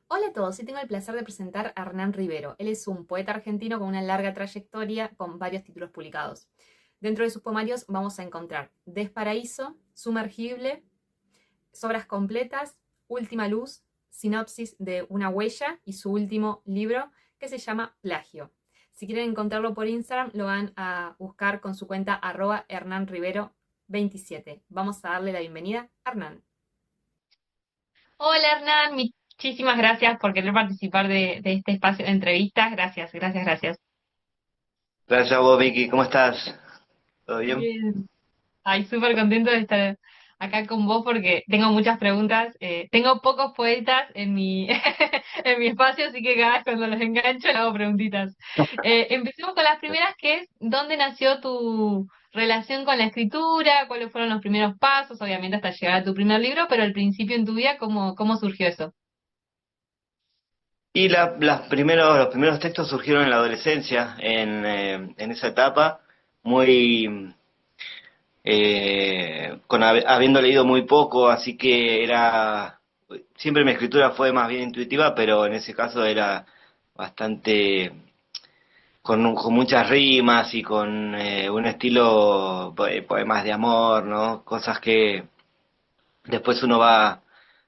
Hola a todos, hoy tengo el placer de presentar a Hernán Rivero. Él es un poeta argentino con una larga trayectoria con varios títulos publicados. Dentro de sus poemarios vamos a encontrar Desparaíso, Sumergible, Sobras completas, Última luz, sinopsis de Una huella y su último libro que se llama Plagio. Si quieren encontrarlo por Instagram, lo van a buscar con su cuenta Hernán Rivero 27. Vamos a darle la bienvenida a Hernán. Hola Hernán, muchísimas gracias por querer participar de este espacio de entrevistas. Gracias, gracias, gracias. Gracias a vos, Vicky. ¿Cómo estás? ¿Todo bien? Bien. Ay, súper contento de estar acá con vos porque tengo muchas preguntas. Tengo pocos poetas en mi, en mi espacio, así que cada vez cuando los engancho le hago preguntitas. Empecemos con las primeras, que es ¿dónde nació tu relación con la escritura? ¿Cuáles fueron los primeros pasos? Obviamente hasta llegar a tu primer libro, pero al principio en tu vida, ¿cómo surgió eso? Y los primeros textos surgieron en la adolescencia, en esa etapa, muy habiendo leído muy poco, así que siempre mi escritura fue más bien intuitiva, pero en ese caso era bastante con muchas rimas y con un estilo poemas de amor, ¿no? Cosas que después uno va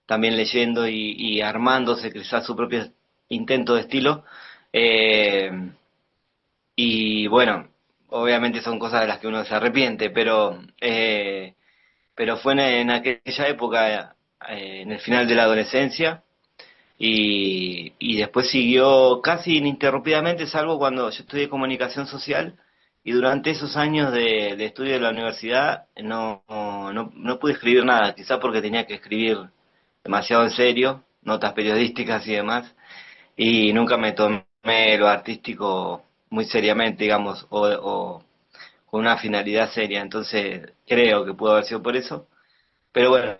también leyendo y armándose quizás su propio intento de estilo. Eh, y bueno, obviamente son cosas de las que uno se arrepiente, pero fue en aquella época, en el final de la adolescencia, y después siguió casi ininterrumpidamente, salvo cuando yo estudié comunicación social, y durante esos años de estudio de la universidad no pude escribir nada, quizá porque tenía que escribir demasiado en serio, notas periodísticas y demás, y nunca me tomé lo artístico muy seriamente, digamos, o con una finalidad seria, entonces creo que pudo haber sido por eso, pero bueno,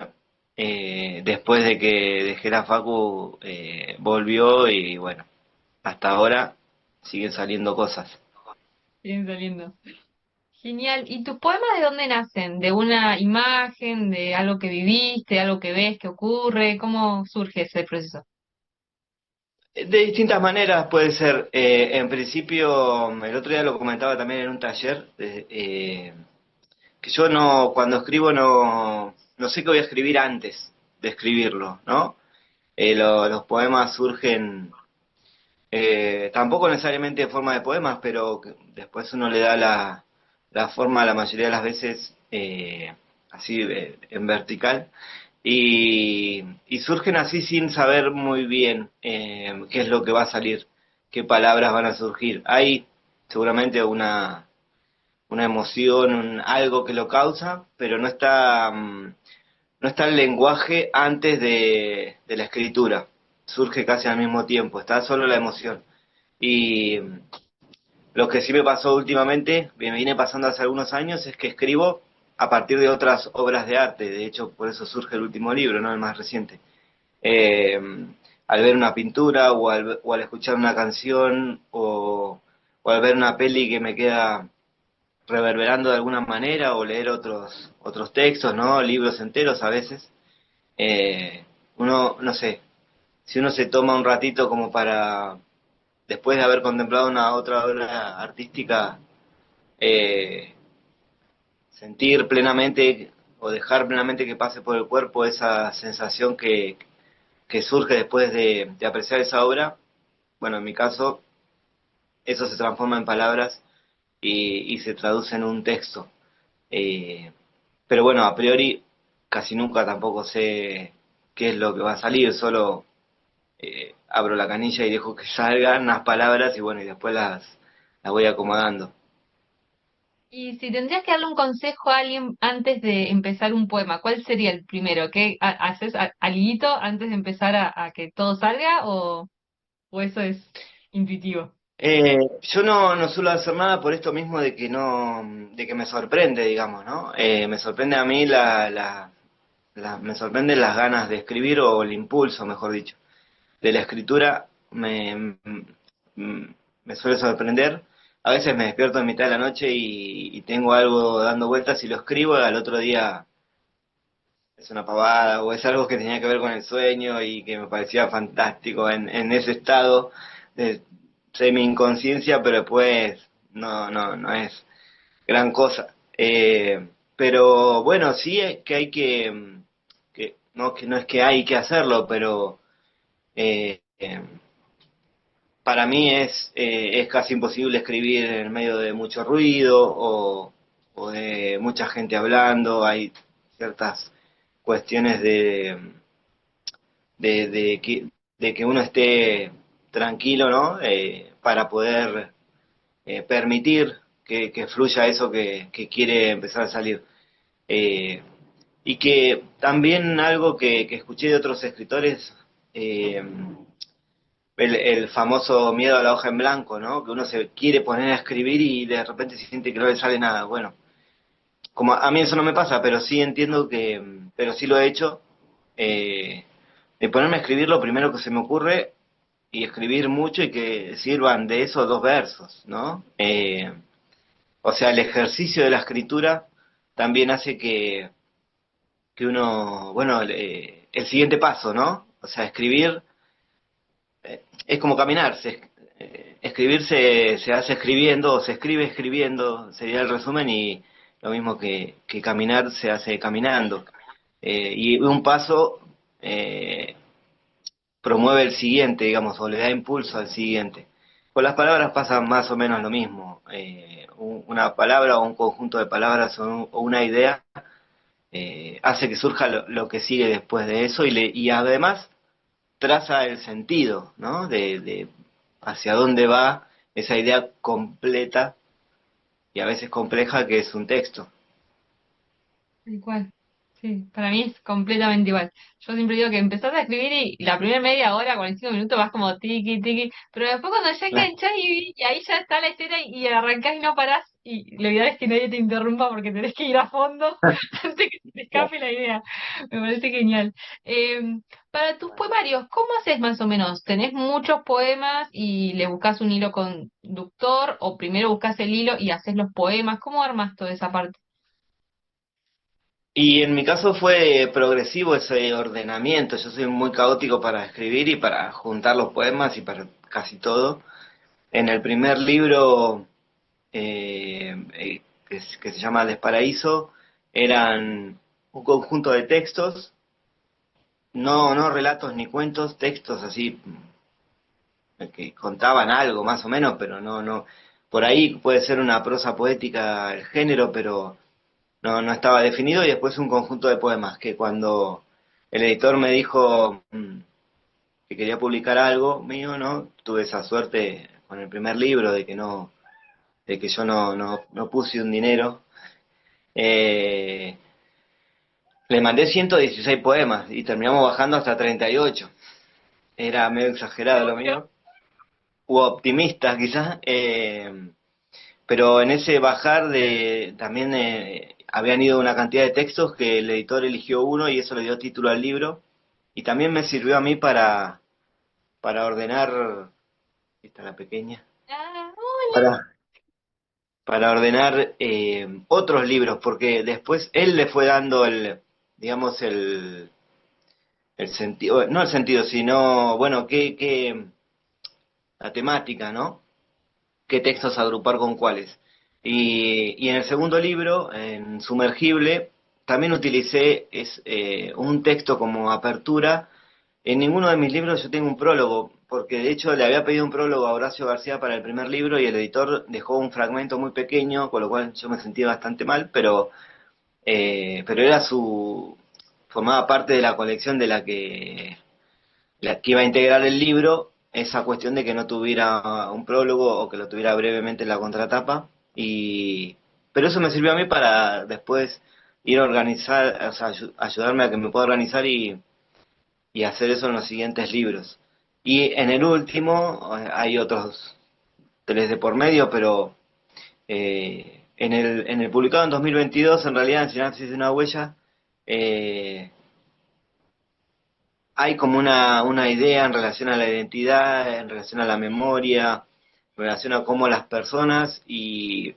después de que dejé la facu, volvió y bueno, hasta ahora siguen saliendo cosas. Siguen saliendo. Genial. ¿Y tus poemas de dónde nacen? ¿De una imagen, de algo que viviste, de algo que ves, que ocurre? ¿Cómo surge ese proceso? De distintas maneras puede ser. En principio, el otro día lo comentaba también en un taller, que yo no, cuando escribo no sé qué voy a escribir antes de escribirlo, ¿no? Los poemas surgen, tampoco necesariamente en forma de poemas, pero después uno le da la forma la mayoría de las veces así en vertical y surgen así sin saber muy bien qué es lo que va a salir, qué palabras van a surgir. Hay seguramente una emoción, algo que lo causa, pero no está el lenguaje antes de la escritura. Surge casi al mismo tiempo, está solo la emoción. Y lo que sí me pasó últimamente, me viene pasando hace algunos años, es que escribo a partir de otras obras de arte. De hecho, por eso surge el último libro, ¿no? El más reciente. Eh, Al ver una pintura o al escuchar una canción o al ver una peli que me queda reverberando de alguna manera o leer otros textos, ¿no? Libros enteros a veces. Uno, no sé, si uno se toma un ratito como para, después de haber contemplado una otra obra artística, eh, sentir plenamente o dejar plenamente que pase por el cuerpo esa sensación que surge después de apreciar esa obra, bueno, en mi caso, eso se transforma en palabras y se traduce en un texto. Eh, pero bueno, a priori casi nunca tampoco sé qué es lo que va a salir, solo abro la canilla y dejo que salgan las palabras y bueno, y después las voy acomodando. Y si tendrías que darle un consejo a alguien antes de empezar un poema, ¿cuál sería el primero? ¿Qué haces alguito antes de empezar a que todo salga o eso es intuitivo? Yo no suelo hacer nada por esto mismo de que no, de que me sorprende, digamos, ¿no? Me sorprende a mí me sorprenden las ganas de escribir o el impulso, mejor dicho, de la escritura me suele sorprender. A veces me despierto en mitad de la noche y tengo algo dando vueltas y lo escribo, al otro día es una pavada o es algo que tenía que ver con el sueño y que me parecía fantástico en ese estado de semi-inconsciencia, pero después no es gran cosa. Pero bueno, sí es que hay que no es que hay que hacerlo, pero eh, eh, para mí es casi imposible escribir en medio de mucho ruido o de mucha gente hablando. Hay ciertas cuestiones de que uno esté tranquilo, ¿no? Para poder permitir que fluya eso que quiere empezar a salir. Eh, y que también algo que escuché de otros escritores, eh, el famoso miedo a la hoja en blanco, ¿no? Que uno se quiere poner a escribir y de repente se siente que no le sale nada. Bueno, como a mí eso no me pasa, pero sí entiendo pero sí lo he hecho, de ponerme a escribir lo primero que se me ocurre y escribir mucho y que sirvan de eso dos versos, ¿no? O sea, el ejercicio de la escritura también hace que uno, bueno, el siguiente paso, ¿no? O sea, escribir es como caminar, escribir se hace escribiendo, o se escribe escribiendo, sería el resumen, y lo mismo que caminar se hace caminando. Y un paso promueve el siguiente, digamos, o le da impulso al siguiente. Con las palabras pasa más o menos lo mismo. Una palabra o un conjunto de palabras o una idea hace que surja lo que sigue después de eso y además traza el sentido, ¿no? De hacia dónde va esa idea completa y a veces compleja que es un texto. Tal cual. Sí, para mí es completamente igual. Yo siempre digo que empezás a escribir y la primera media hora, 45 minutos, vas como tiki, tiki, pero después cuando ya enganchás y ahí ya está la escena y arrancás y no parás, y lo ideal es que nadie te interrumpa porque tenés que ir a fondo antes que se te escape la idea. Me parece genial. Eh, para tus poemarios, ¿cómo haces más o menos? ¿Tenés muchos poemas y le buscas un hilo conductor o primero buscas el hilo y haces los poemas? ¿Cómo armas toda esa parte? Y en mi caso fue progresivo ese ordenamiento. Yo soy muy caótico para escribir y para juntar los poemas y para casi todo. En el primer libro, que se llama Desparaíso, eran un conjunto de textos, no relatos ni cuentos, textos así que contaban algo más o menos, pero no. Por ahí puede ser una prosa poética el género, pero no estaba definido, y después un conjunto de poemas que cuando el editor me dijo que quería publicar algo mío, ¿no? Tuve esa suerte con el primer libro de que yo no puse un dinero. Eh, Le mandé 116 poemas y terminamos bajando hasta 38. Era medio exagerado lo mío, u optimista quizás, pero en ese bajar también habían ido una cantidad de textos que el editor eligió uno y eso le dio título al libro. Y también me sirvió a mí para ordenar, esta es la pequeña, Ah, hola. para, para ordenar otros libros, porque después él le fue dando digamos, el sentido, no el sentido, sino, bueno, la temática, ¿no? Qué textos agrupar con cuáles. Y en el segundo libro, en Sumergible, también utilicé un texto como apertura. En ninguno de mis libros yo tengo un prólogo, porque de hecho le había pedido un prólogo a Horacio García para el primer libro y el editor dejó un fragmento muy pequeño, con lo cual yo me sentí bastante mal, pero era formaba parte de la colección de la que iba a integrar el libro, esa cuestión de que no tuviera un prólogo o que lo tuviera brevemente en la contratapa. Pero eso me sirvió a mí para después ir a organizar, o sea, ayudarme a que me pueda organizar y hacer eso en los siguientes libros. Y en el último, hay otros tres de por medio, pero en el publicado en 2022, en realidad, en Sinapsis de una huella, eh, hay como una idea en relación a la identidad, en relación a la memoria, en relación a cómo las personas y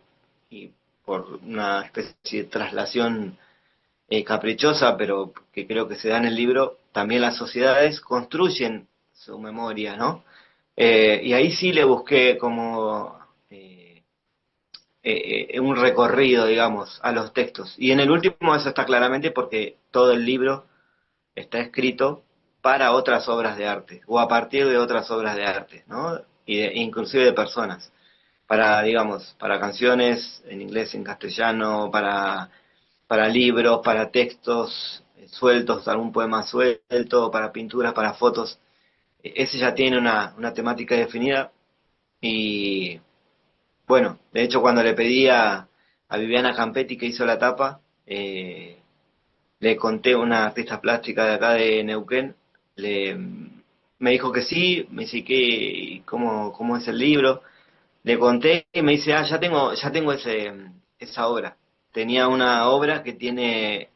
por una especie de traslación caprichosa, pero que creo que se da en el libro, también las sociedades construyen su memoria, ¿no? Y ahí sí le busqué como un recorrido, digamos, a los textos. Y en el último eso está claramente porque todo el libro está escrito para otras obras de arte o a partir de otras obras de arte, ¿no? Inclusive de personas, para, digamos, para canciones en inglés, en castellano, para libros, para textos sueltos, algún poema suelto, para pinturas, para fotos. Ese ya tiene una temática definida y bueno, de hecho cuando le pedí a Viviana Campetti que hizo la tapa, le conté, una artista plástica de acá de Neuquén, le, me dijo que sí, me dice que cómo es el libro, le conté y me dice, ya tengo esa obra. Tenía una obra que tiene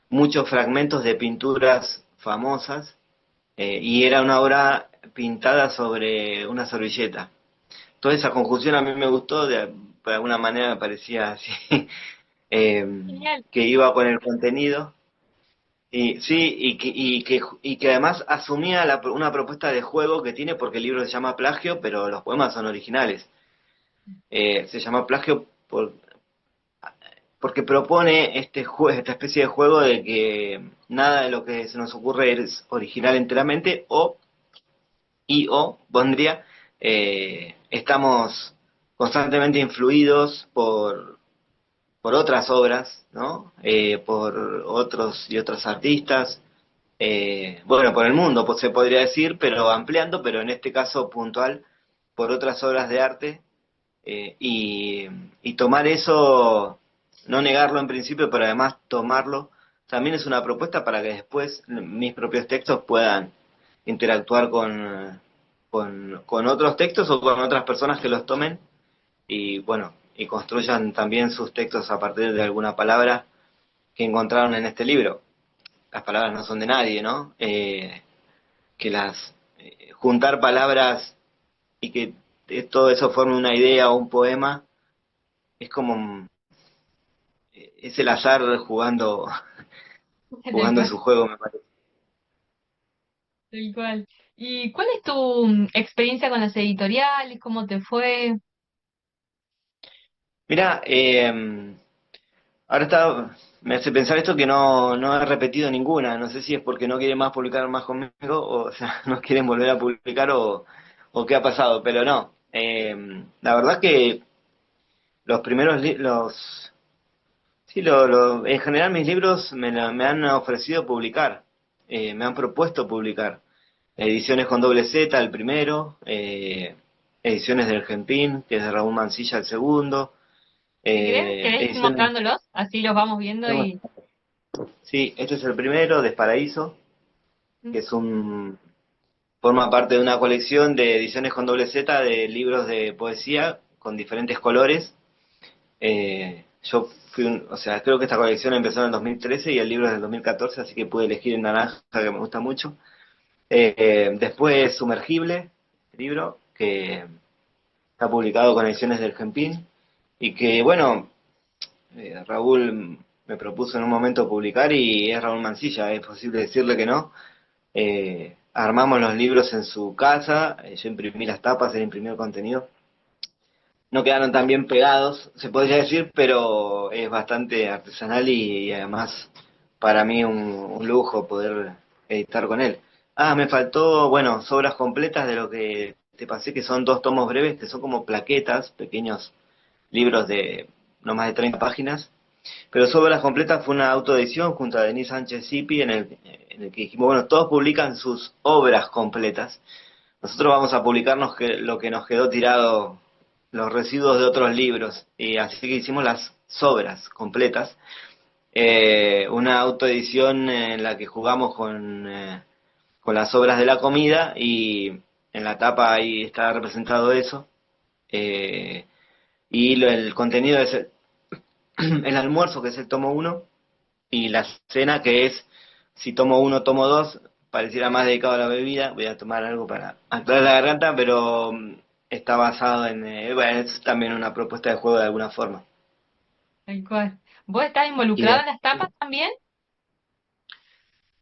muchos fragmentos de pinturas famosas y era una obra pintada sobre una servilleta. Toda esa conjunción a mí me gustó, de alguna manera me parecía así, eh, Genial. que iba con el contenido. Y sí, y que además asumía una propuesta de juego que tiene porque el libro se llama Plagio, pero los poemas son originales. Se llama Plagio porque propone esta especie de juego de que nada de lo que se nos ocurre es original enteramente, o pondría, estamos constantemente influidos por otras obras, ¿no? Por otros y otros artistas, bueno, por el mundo, pues se podría decir, pero ampliando, pero en este caso puntual, por otras obras de arte, y tomar eso, no negarlo en principio, pero además tomarlo, también es una propuesta para que después mis propios textos puedan interactuar con otros textos o con otras personas que los tomen y bueno, y construyan también sus textos a partir de alguna palabra que encontraron en este libro. Las palabras no son de nadie, ¿no? Que juntar palabras y que todo eso forme una idea o un poema es como es el azar jugando Tal jugando cual, su juego, me parece. tal cual. ¿Y cuál es tu experiencia con las editoriales? ¿Cómo te fue? Mira, ahora me hace pensar esto que no he repetido ninguna. No sé si es porque no quieren más publicar más conmigo, o sea, no quieren volver a publicar o qué ha pasado, pero no. La verdad que los primeros, sí, en general mis libros me han ofrecido publicar, me han propuesto publicar. Ediciones con doble Z, el primero, ediciones del Genpín, que es de Raúl Mancilla, el segundo, Si querés, ¿querés ir ediciones... mostrándolos? Así los vamos viendo y... Sí, este es el primero, Desparaíso, que forma parte de una colección de ediciones con doble Z de libros de poesía con diferentes colores. Yo o sea, creo que esta colección empezó en el 2013 y el libro es del 2014, así que pude elegir el naranja, que me gusta mucho. Después Sumergible, libro, que está publicado con ediciones del Genpín, y que, bueno, Raúl me propuso en un momento publicar y es Raúl Mancilla, es posible decirle que no. Armamos los libros en su casa, yo imprimí las tapas, él imprimió el contenido. No quedaron tan bien pegados, se podría decir, pero es bastante artesanal y además para mí un lujo poder editar con él. Ah, me faltó, bueno, sobras completas de lo que te pasé, que son dos tomos breves, que son como plaquetas, pequeños libros de no más de 30 páginas. Pero Sobras Completas fue una autoedición junto a Denis Sánchez Sipi en el que dijimos, bueno, todos publican sus obras completas. Nosotros vamos a publicarnos lo que nos quedó tirado, los residuos de otros libros. Y así que hicimos las sobras completas. Una autoedición en la que jugamos con las obras de la comida y en la tapa ahí está representado eso. Eh, el contenido es el almuerzo, que es el tomo uno, y la cena, que es, si tomo uno, tomo dos, pareciera más dedicado a la bebida, voy a tomar algo para aclarar la garganta, pero está basado bueno, es también una propuesta de juego de alguna forma. Tal cual. ¿Vos estás Y involucrado de en las tapas también,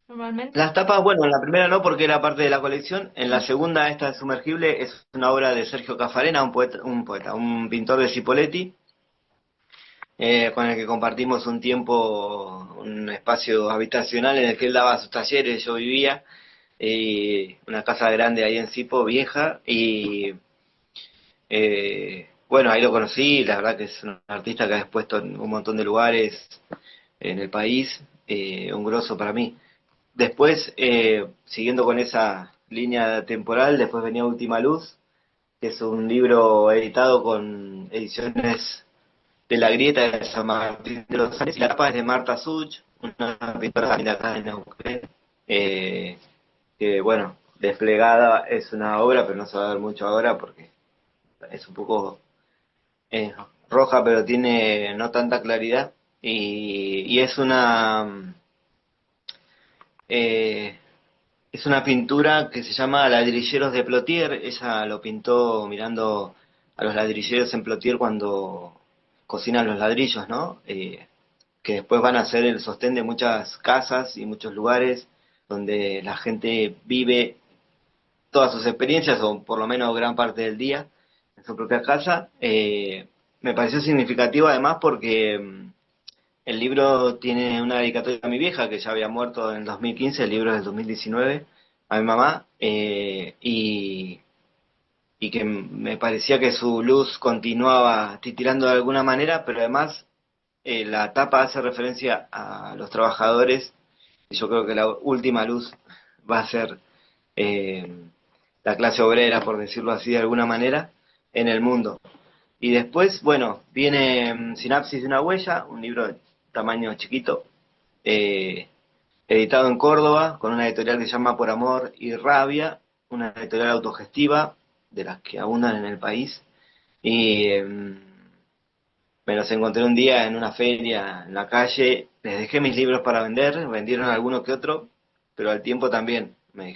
normalmente? las tapas, bueno, en la primera no porque era parte de la colección, en la Mm. segunda, esta de Sumergible, es una obra de Sergio Cafarena, un pintor de Cipolletti, con el que compartimos un tiempo, un espacio habitacional en el que él daba sus talleres, yo vivía, una casa grande ahí en Cipo, vieja, y bueno, ahí lo conocí, la verdad que es un artista que ha expuesto en un montón de lugares en el país, un grosso para mí. Después, siguiendo con esa línea temporal, después venía Última Luz, que es un libro editado con ediciones de la Grieta de San Martín de los Andes, y la tapa es de Marta Such, una pintora de acá de Neuquén, eh, que bueno, desplegada es una obra, pero no se va a ver mucho ahora porque es un poco eh, roja, pero tiene no tanta claridad, y eh, es una pintura que se llama Ladrilleros de Plotier. Ella lo pintó mirando a los ladrilleros en Plotier cuando cocinan los ladrillos, ¿no? Que después van a ser el sostén de muchas casas y muchos lugares donde la gente vive todas sus experiencias, o por lo menos gran parte del día, en su propia casa. Me pareció significativo además porque el libro tiene una dedicatoria a mi vieja, que ya había muerto en el 2015, el libro es del 2019, a mi mamá, y que me parecía que su luz continuaba titilando de alguna manera, pero además la tapa hace referencia a los trabajadores, y yo creo que la última luz va a ser eh, la clase obrera, por decirlo así de alguna manera, en el mundo. Y después, bueno, viene Sinapsis de una huella, un libro de tamaño chiquito, eh, editado en Córdoba, con una editorial que se llama Por Amor y Rabia, una editorial autogestiva, de las que abundan en el país. Y me los encontré un día en una feria en la calle, les dejé mis libros para vender, vendieron alguno que otro, pero al tiempo también me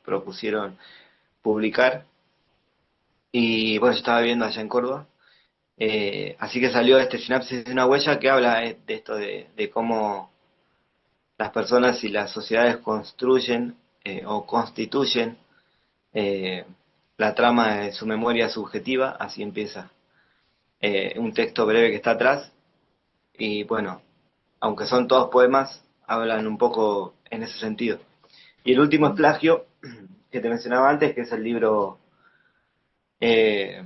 propusieron publicar. Y bueno, yo estaba viviendo allá en Córdoba. Así que salió este Sinapsis de una huella que habla de esto de cómo las personas y las sociedades construyen o constituyen eh, la trama de su memoria subjetiva. Así empieza un texto breve que está atrás. Y bueno, aunque son todos poemas, hablan un poco en ese sentido. Y el último es Plagio, que te mencionaba antes, que es el libro eh,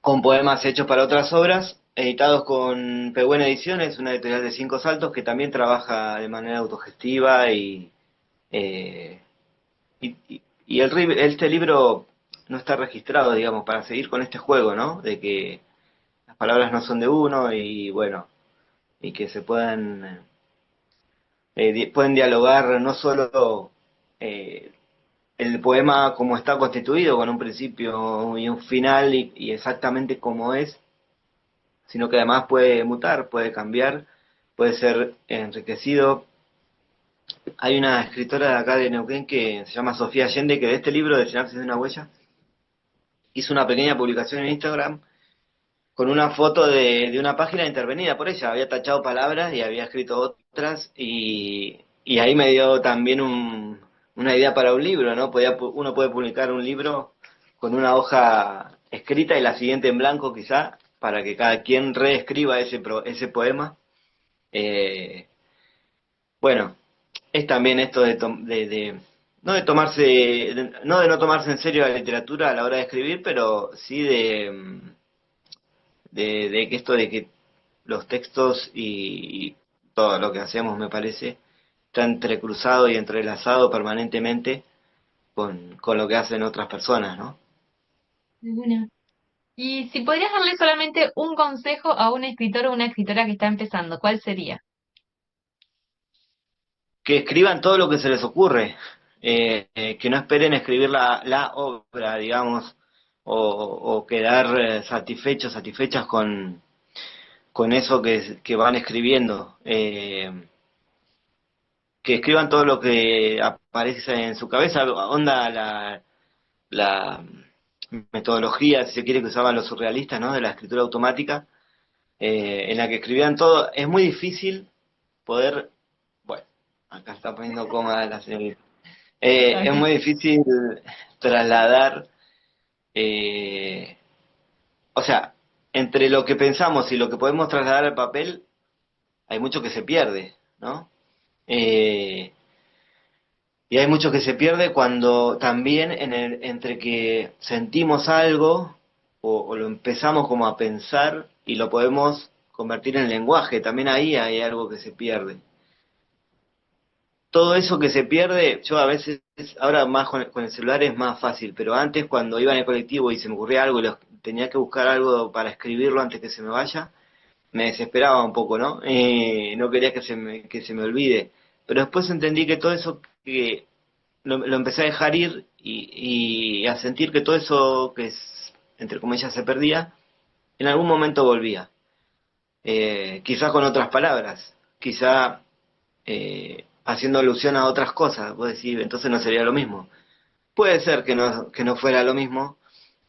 con poemas hechos para otras obras, editados con Pehuen Ediciones, una editorial de Cinco Saltos que también trabaja de manera autogestiva, eh, este libro no está registrado, digamos, para seguir con este juego, ¿no? De que las palabras no son de uno y bueno, y que se pueden dialogar no solo eh, el poema como está constituido, con un principio y un final y exactamente como es, sino que además puede mutar, puede cambiar, puede ser enriquecido. Hay una escritora de acá de Neuquén que se llama Sofía Allende, que de este libro de Sinapsis de una huella hizo una pequeña publicación en Instagram con una foto de una página intervenida por ella. Había tachado palabras y había escrito otras, y ahí me dio también una idea para un libro, ¿no? Uno puede publicar un libro con una hoja escrita y la siguiente en blanco quizá, para que cada quien reescriba ese poema. Eh, bueno, es también esto no de tomarse, no de no tomarse en serio la literatura a la hora de escribir, pero sí de que esto de que los textos y todo lo que hacemos, me parece, está entrecruzado y entrelazado permanentemente con lo que hacen otras personas, ¿no? Alguna. Y si podrías darle solamente un consejo a un escritor o una escritora que está empezando, ¿cuál sería? Que escriban todo lo que se les ocurre, que no esperen escribir la obra, digamos, o quedar satisfechas con eso que van escribiendo. Que escriban todo lo que aparece en su cabeza, onda la metodología, si se quiere, que usaban los surrealistas, ¿no? De la escritura automática, en la que escribían todo. Es muy difícil poder, bueno, acá está poniendo cómoda la señorita. Está Es bien. muy difícil trasladar, eh, o sea, entre lo que pensamos y lo que podemos trasladar al papel, hay mucho que se pierde, ¿no? Eh, y hay mucho que se pierde cuando también entre que sentimos algo o lo empezamos como a pensar y lo podemos convertir en lenguaje, también ahí hay algo que se pierde. Todo eso que se pierde, yo a veces, ahora más con el celular es más fácil, pero antes cuando iba en el colectivo y se me ocurría algo y tenía que buscar algo para escribirlo antes que se me vaya, me desesperaba un poco, ¿no? No quería que se me olvide. Pero después entendí que todo eso que lo empecé a dejar ir y a sentir que todo eso que entre comillas se perdía, en algún momento volvía. Quizá con otras palabras, quizá haciendo alusión a otras cosas, vos decís, entonces no sería lo mismo. Puede ser que no fuera lo mismo,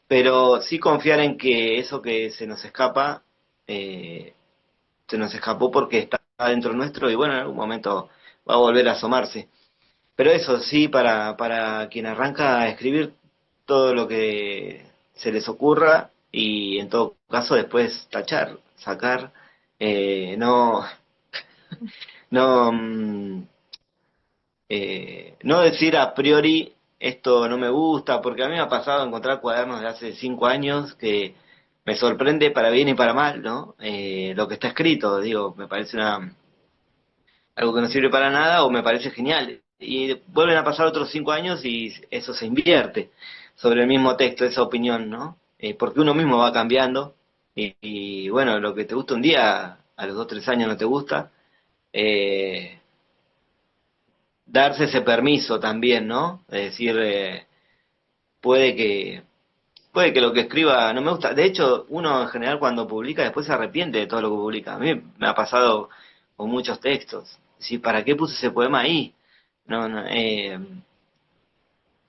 pero sí confiar en que eso que se nos escapa, eh, se nos escapó porque está dentro nuestro y bueno, en algún momento va a volver a asomarse. Pero eso sí, para quien arranca a escribir todo lo que se les ocurra y en todo caso después tachar, sacar, no, no, no decir a priori esto no me gusta, porque a mí me ha pasado encontrar cuadernos de hace 5 años que me sorprende para bien y para mal, ¿no? Lo que está escrito, digo, me parece algo que no sirve para nada o me parece genial. Y vuelven a pasar otros 5 años y eso se invierte sobre el mismo texto, esa opinión, ¿no? Porque uno mismo va cambiando y, bueno, lo que te gusta un día, a los 2, 3 años no te gusta. Eh, Darse ese permiso también, ¿no? Es decir, puede que, puede que lo que escriba no me gusta. De hecho, uno en general cuando publica después se arrepiente de todo lo que publica. A mí me ha pasado con muchos textos. Sí, ¿para qué puse ese poema ahí? No, no,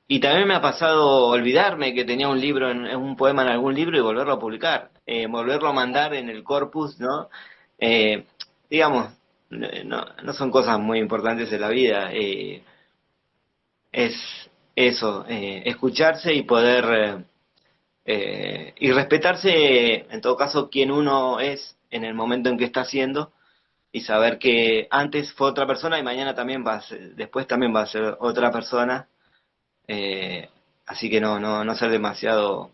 y también me ha pasado olvidarme que tenía un libro, en un poema en algún libro y volverlo a publicar, volverlo a mandar en el corpus, ¿no? Eh, digamos, no son cosas muy importantes en la vida. Es eso, escucharse y poder, y respetarse, en todo caso, quién uno es en el momento en que está haciendo y saber que antes fue otra persona y mañana también va a ser, después también va a ser otra persona. eh, Así que no ser demasiado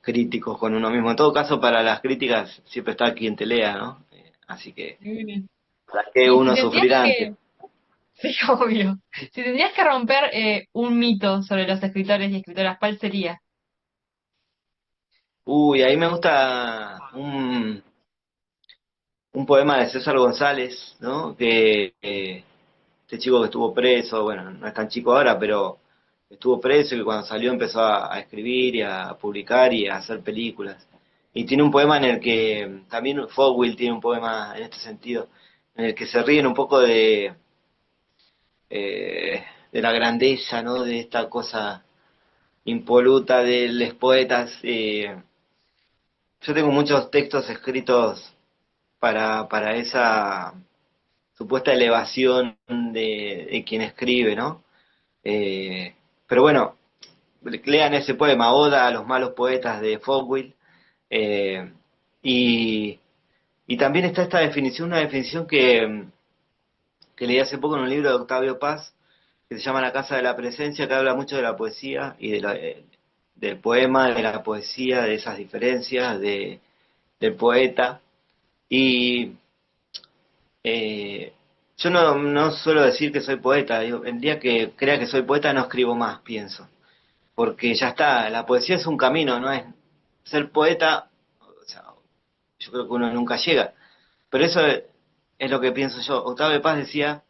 críticos con uno mismo. En todo caso, para las críticas siempre está quien te lea, ¿no? Así que, Muy bien. ¿para qué Y si uno tendrías sufrirá antes? que, sí, obvio, si tendrías que romper un mito sobre los escritores y escritoras, ¿cuál sería? Uy, ahí me gusta un poema de César González, ¿no? Que este chico que estuvo preso, bueno, no es tan chico ahora, pero estuvo preso y que cuando salió empezó a escribir y a publicar y a hacer películas. Y tiene un poema en el que, también Fogwill tiene un poema en este sentido, en el que se ríen un poco de la grandeza, ¿no? De esta cosa impoluta de los poetas. Yo tengo muchos textos escritos para esa supuesta elevación de quien escribe, ¿no? Eh, pero bueno, lean ese poema, Oda a los malos poetas de Fogwill, eh, y, y también está esta definición, una definición que leí hace poco en un libro de Octavio Paz, que se llama La Casa de la Presencia, que habla mucho de la poesía y del poema, de la poesía, de esas diferencias, del poeta. Y yo no suelo decir que soy poeta, digo, el día que crea que soy poeta no escribo más, pienso, porque ya está, la poesía es un camino, no es ser poeta, o sea, yo creo que uno nunca llega, pero eso es lo que pienso yo. Octavio Paz decía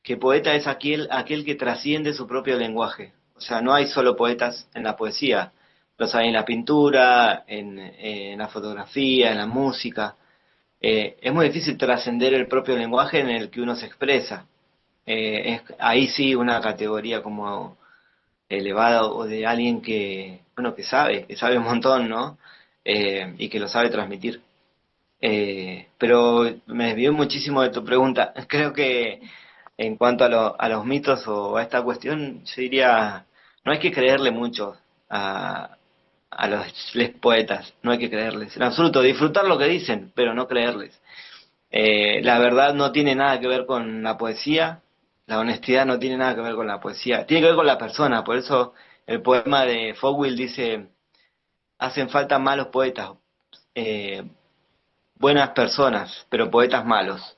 que poeta es aquel que trasciende su propio lenguaje, o sea, no hay solo poetas en la poesía, los hay en la pintura, en la fotografía, en la música. Es muy difícil trascender el propio lenguaje en el que uno se expresa. Ahí sí una categoría como elevada o de alguien que, bueno, que sabe un montón, ¿no? Y que lo sabe transmitir. Pero me desvió muchísimo de tu pregunta. Creo que en cuanto a los mitos o a esta cuestión, yo diría, no hay que creerle mucho a, a los les poetas, no hay que creerles. En absoluto, disfrutar lo que dicen, pero no creerles. La verdad no tiene nada que ver con la poesía, la honestidad no tiene nada que ver con la poesía, tiene que ver con la persona. Por eso el poema de Fogwill dice, hacen falta malos poetas, eh, buenas personas, pero poetas malos.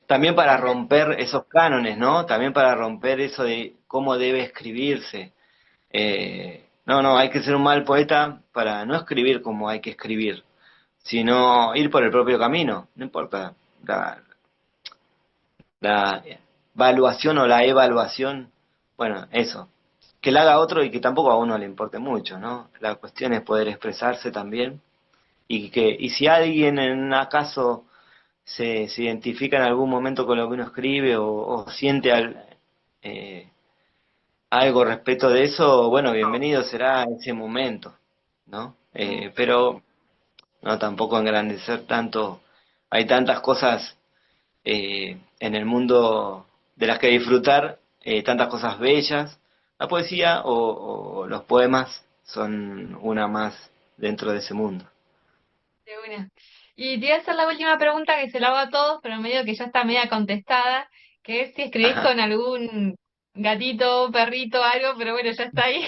También para romper esos cánones, ¿no? También para romper eso de cómo debe escribirse. No, hay que ser un mal poeta para no escribir como hay que escribir, sino ir por el propio camino, no importa la evaluación o la evaluación, bueno, eso, que la haga otro y que tampoco a uno le importe mucho, ¿no? La cuestión es poder expresarse también y si alguien en acaso se identifica en algún momento con lo que uno escribe o siente eh, algo respecto de eso, bueno, bienvenido será ese momento, ¿no? Pero no tampoco engrandecer tanto, hay tantas cosas en el mundo de las que disfrutar, tantas cosas bellas. La poesía o los poemas son una más dentro de ese mundo. De una. Y te voy a hacer la última pregunta que se la hago a todos, pero medio que ya está media contestada, que es si escribís Ajá. con algún gatito, perrito, algo, pero bueno, ya está ahí.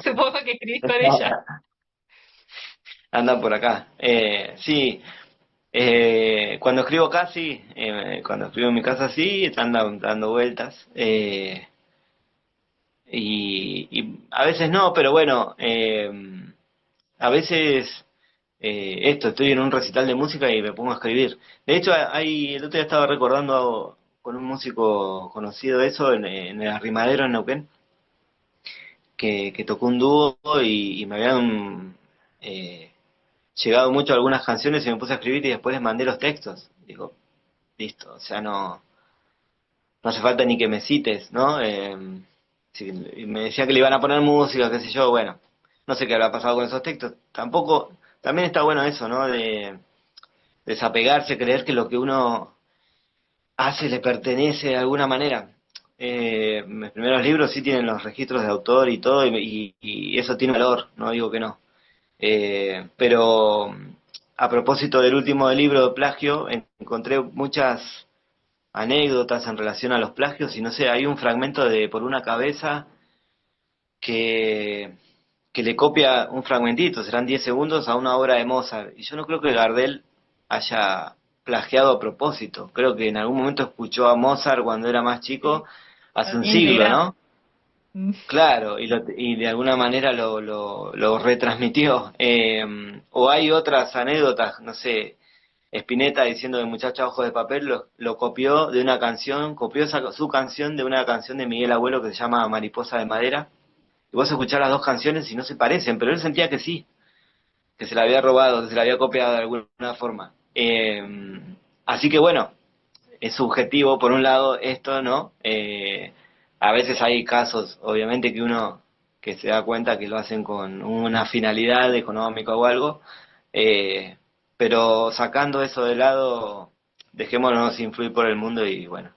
Supongo que escribís con ella. Andan por acá. Sí, cuando escribo casi, cuando escribo en mi casa sí, andan dando vueltas. Y a veces no, pero bueno, a veces estoy en un recital de música y me pongo a escribir. De hecho, el otro día estaba recordando con un músico conocido eso en el Arrimadero en Neuquén, que tocó un dúo y me habían llegado mucho algunas canciones y me puse a escribir y después les mandé los textos. Digo, listo, o sea, no hace falta ni que me cites, ¿no? Y me decía que le iban a poner música, qué sé yo, bueno, no sé qué habrá pasado con esos textos. Tampoco, también está bueno eso, ¿no? De desapegarse, creer que lo que uno hace le pertenece de alguna manera. Mis primeros libros sí tienen los registros de autor y todo, y eso tiene valor, no digo que no. Pero a propósito del último libro de plagio, encontré muchas anécdotas en relación a los plagios y no sé, hay un fragmento de Por una cabeza que, que le copia un fragmentito, serán 10 segundos a una obra de Mozart. Y yo no creo que Gardel haya plagiado a propósito. Creo que en algún momento escuchó a Mozart cuando era más chico, Sí, hace un siglo, íntegra. ¿no? Claro, y de alguna manera lo retransmitió. O hay otras anécdotas, no sé, Spinetta diciendo de Muchacha Ojos de Papel lo copió de una canción, copió su canción de una canción de Miguel Abuelo que se llama Mariposa de Madera. Y vos escuchás las dos canciones y no se parecen, pero él sentía que sí, que se la había robado, que se la había copiado de alguna forma. Así que bueno, es subjetivo por un lado esto, ¿no? A veces hay casos, obviamente, que uno que se da cuenta que lo hacen con una finalidad económica o algo, eh, pero sacando eso de lado, dejémonos influir por el mundo y bueno,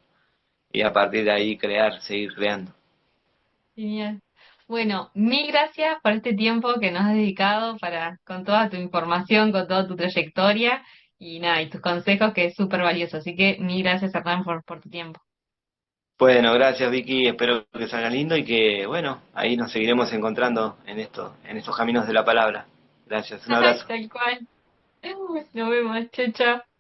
y a partir de ahí crear, seguir creando. Genial. Bueno, mil gracias por este tiempo que nos has dedicado con toda tu información, con toda tu trayectoria y nada, y tus consejos que es súper valioso. Así que mil gracias, Hernán, por tu tiempo. Bueno, gracias Vicky, espero que salga lindo y que bueno, ahí nos seguiremos encontrando en estos caminos de la palabra. Gracias, un abrazo. Tal cual. Nos vemos. Chao, chao.